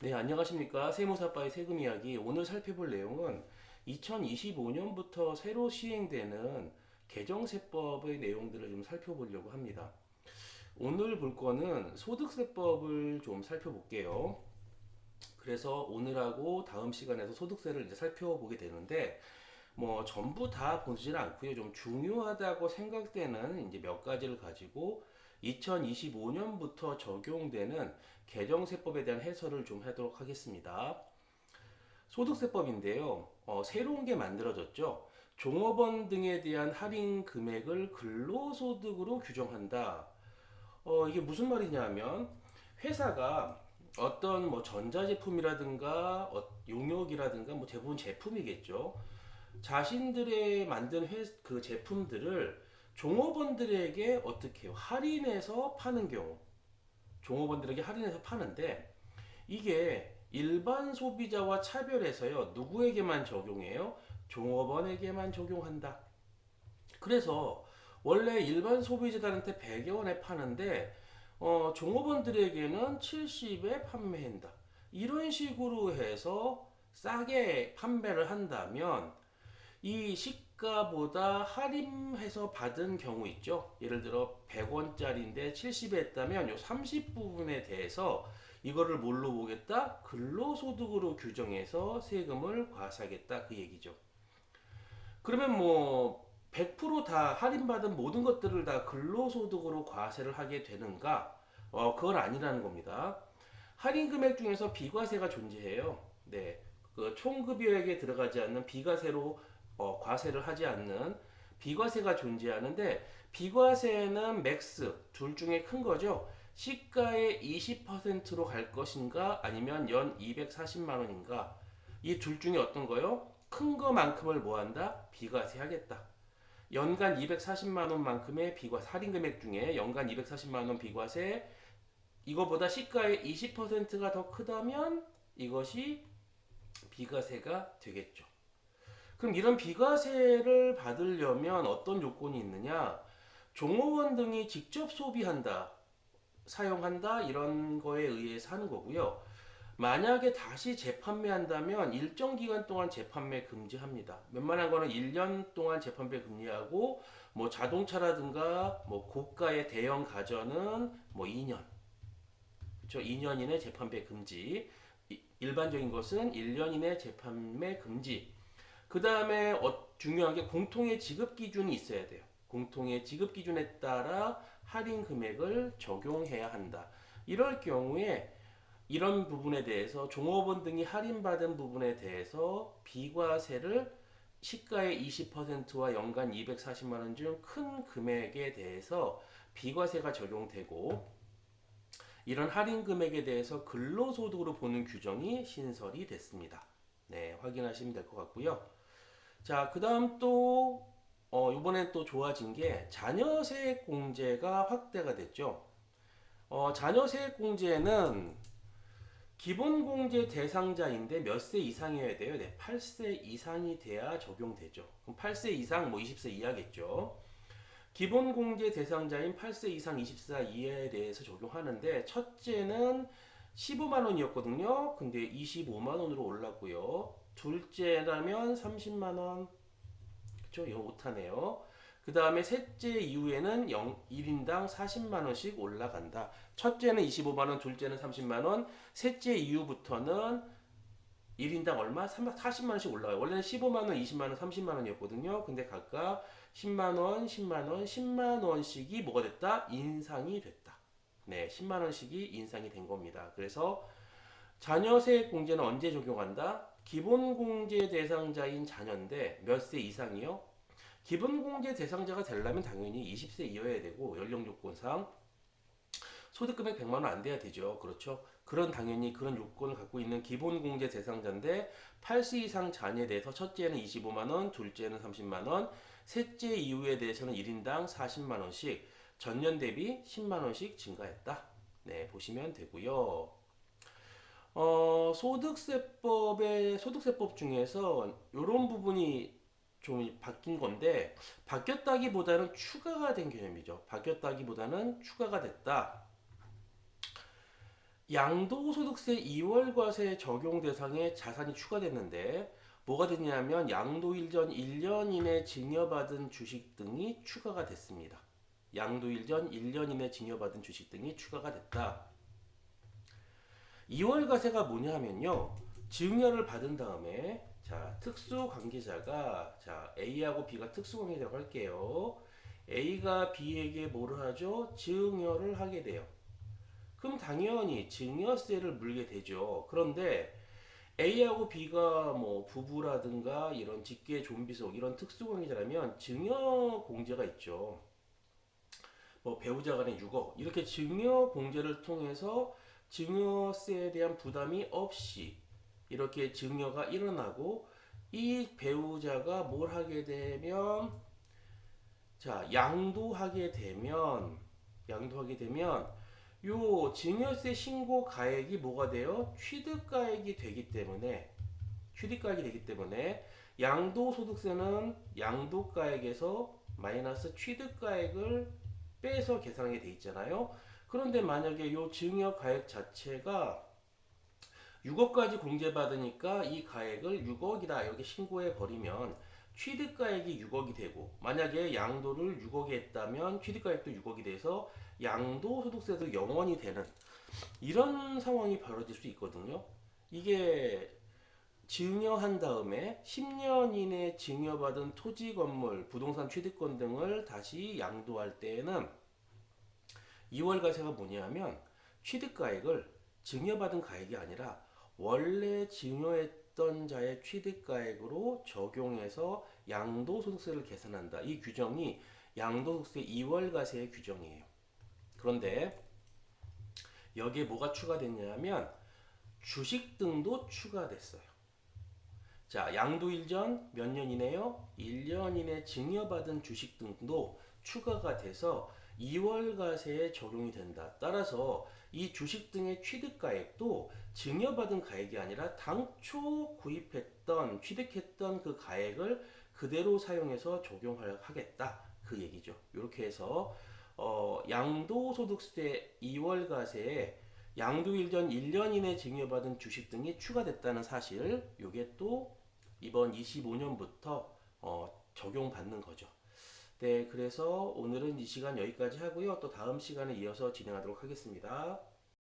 네, 안녕하십니까. 세무사빠의 세금 이야기. 오늘 살펴볼 내용은 2025년부터 새로 시행되는 개정세법의 내용들을 좀 살펴보려고 합니다. 오늘 볼 거는 소득세법을 좀 살펴볼게요. 그래서 오늘하고 다음 시간에서 소득세를 이제 살펴보게 되는데, 뭐 전부 다 보지는 않고요. 좀 중요하다고 생각되는 이제 몇 가지를 가지고 2025년부터 적용되는 개정세법에 대한 해설을 좀 하도록 하겠습니다. 소득세법인데요. 새로운 게 만들어졌죠. 종업원 등에 대한 할인 금액을 근로소득으로 규정한다. 이게 무슨 말이냐면 회사가 어떤 뭐 전자제품이라든가 용역이라든가 뭐 대부분 제품이겠죠. 자신들의 만든 그 제품들을 종업원들에게 어떻게 해요? 할인해서 파는 경우. 종업원들에게 할인해서 파는데 이게 일반 소비자와 차별해서요. 누구에게만 적용해요? 종업원에게만 적용한다. 그래서 원래 일반 소비자들한테 100원에 파는데 종업원들에게는 70에 판매한다. 이런 식으로 해서 싸게 판매를 한다면 이 시가보다 할인해서 받은 경우 있죠. 예를 들어 100원짜리인데 70에 했다면 요 30 부분에 대해서 이거를 뭘로 보겠다? 근로소득으로 규정해서 세금을 과세하겠다 그 얘기죠. 그러면 뭐 100%다 할인받은 모든 것들을 다 근로소득으로 과세를 하게 되는가? 그건 아니라는 겁니다. 할인 금액 중에서 비과세가 존재해요. 네. 그 총급여액에 들어가지 않는 비과세로 과세를 하지 않는 비과세가 존재하는데 비과세는 맥스 둘 중에 큰 거죠. 시가의 20%로 갈 것인가 아니면 연 240만 원인가 이 둘 중에 어떤 거요? 큰 거만큼을 뭐 한다? 비과세 하겠다. 연간 240만 원만큼의 비과세 할인 금액 중에 연간 240만 원 비과세 이거보다 시가의 20%가 더 크다면 이것이 비과세가 되겠죠. 그럼 이런 비과세를 받으려면 어떤 요건이 있느냐? 종업원 등이 직접 소비한다, 사용한다 이런 거에 의해서 하는 거고요. 만약에 다시 재판매한다면 일정 기간 동안 재판매 금지합니다. 웬만한 거는 1년 동안 재판매 금지하고 뭐 자동차라든가 뭐 고가의 대형 가전은 뭐 2년. 그렇죠? 2년 이내 재판매 금지. 일반적인 것은 1년 이내 재판매 금지. 그 다음에 중요한 게 공통의 지급 기준이 있어야 돼요. 공통의 지급 기준에 따라 할인 금액을 적용해야 한다. 이럴 경우에 이런 부분에 대해서 종업원 등이 할인받은 부분에 대해서 비과세를 시가의 20%와 연간 240만 원 중 큰 금액에 대해서 비과세가 적용되고 이런 할인 금액에 대해서 근로소득으로 보는 규정이 신설이 됐습니다. 네, 확인하시면 될 것 같고요. 자, 그 다음 또, 이번엔 또 좋아진 게 자녀세액공제가 확대가 됐죠. 자녀세액공제는 기본공제 대상자인데 몇 세 이상이어야 돼요? 네, 8세 이상이 돼야 적용되죠. 그럼 8세 이상, 뭐 20세 이하겠죠. 기본공제 대상자인 8세 이상 20세 이하에 대해서 적용하는데 첫째는 15만 원이었거든요. 근데 25만 원으로 올랐고요. 둘째라면 30만 원. 그쵸? 이거 못하네요. 그 다음에 셋째 이후에는 1인당 40만 원씩 올라간다. 첫째는 25만 원, 둘째는 30만 원, 셋째 이후부터는 1인당 얼마? 40만 원씩 올라가요. 원래는 15만 원, 20만 원, 30만 원이었거든요. 근데 각각 10만 원, 10만 원, 10만 원씩이 뭐가 됐다? 인상이 됐다. 네, 10만 원씩이 인상이 된 겁니다. 그래서 자녀세액 공제는 언제 적용한다? 기본공제 대상자인 자녀인데 몇 세 이상이요? 기본공제 대상자가 되려면 당연히 20세 이어야 되고 연령 요건상 소득금액 100만 원 안 돼야 되죠. 그렇죠? 당연히 그런 요건을 갖고 있는 기본공제 대상자인데 8세 이상 자녀에 대해서 첫째는 25만 원, 둘째는 30만 원, 셋째 이후에 대해서는 1인당 40만 원씩 전년 대비 10만 원씩 증가했다. 네, 보시면 되고요. 소득세법 중에서 이런 부분이 좀 바뀐 건데 바뀌었다기보다는 추가가 된 개념이죠. 바뀌었다기보다는 추가가 됐다. 양도소득세 2월과세 적용 대상에 자산이 추가됐는데 뭐가 됐냐면 양도일 전 1년 이내 증여받은 주식 등이 추가가 됐습니다. 양도일 전 1년 이내 증여받은 주식 등이 추가가 됐다. 2월과세가 뭐냐 하면요. 증여를 받은 다음에 자, 특수관계자가 자, A하고 B가 특수관계자라고 할게요. A가 B에게 뭐를 하죠? 증여를 하게 돼요. 그럼 당연히 증여세를 물게 되죠. 그런데 A하고 B가 뭐 부부라든가 이런 직계 좀비속 이런 특수관계자라면 증여 공제가 있죠. 뭐 배우자 간의 유거 이렇게 증여 공제를 통해서 증여세에 대한 부담이 없이 이렇게 증여가 일어나고 이 배우자가 뭘 하게 되면 자 양도하게 되면 요 증여세 신고 가액이 뭐가 돼요? 취득가액이 되기 때문에 양도소득세는 양도가액에서 마이너스 취득가액을 빼서 계산하게 돼 있잖아요. 그런데 만약에 요 증여가액 자체가 6억까지 공제받으니까 이 가액을 6억이다 이렇게 신고해 버리면 취득가액이 6억이 되고 만약에 양도를 6억에 했다면 취득가액도 6억이 돼서 양도소득세도 0원이 되는 이런 상황이 벌어질 수 있거든요. 이게 증여한 다음에 10년 이내 증여받은 토지, 건물, 부동산 취득권 등을 다시 양도할 때에는 2월과세가 뭐냐면 취득가액을 증여받은 가액이 아니라 원래 증여했던 자의 취득가액으로 적용해서 양도소득세를 계산한다. 이 규정이 양도소득세 2월과세의 규정이에요. 그런데 여기에 뭐가 추가됐냐면 주식 등도 추가됐어요. 자, 양도일 전 몇 년이네요? 1년 이내 증여받은 주식 등도 추가가 돼서 2월과세에 적용이 된다. 따라서 이 주식 등의 취득가액도 증여받은 가액이 아니라 당초 취득했던 그 가액을 그대로 사용해서 적용하겠다. 그 얘기죠. 이렇게 해서 양도소득세 2월과세에 양도일 전 1년 이내 증여받은 주식 등이 추가됐다는 사실, 이게 또 이번 25년부터 적용받는 거죠. 네, 그래서 오늘은 이 시간 여기까지 하고요. 또 다음 시간에 이어서 진행하도록 하겠습니다.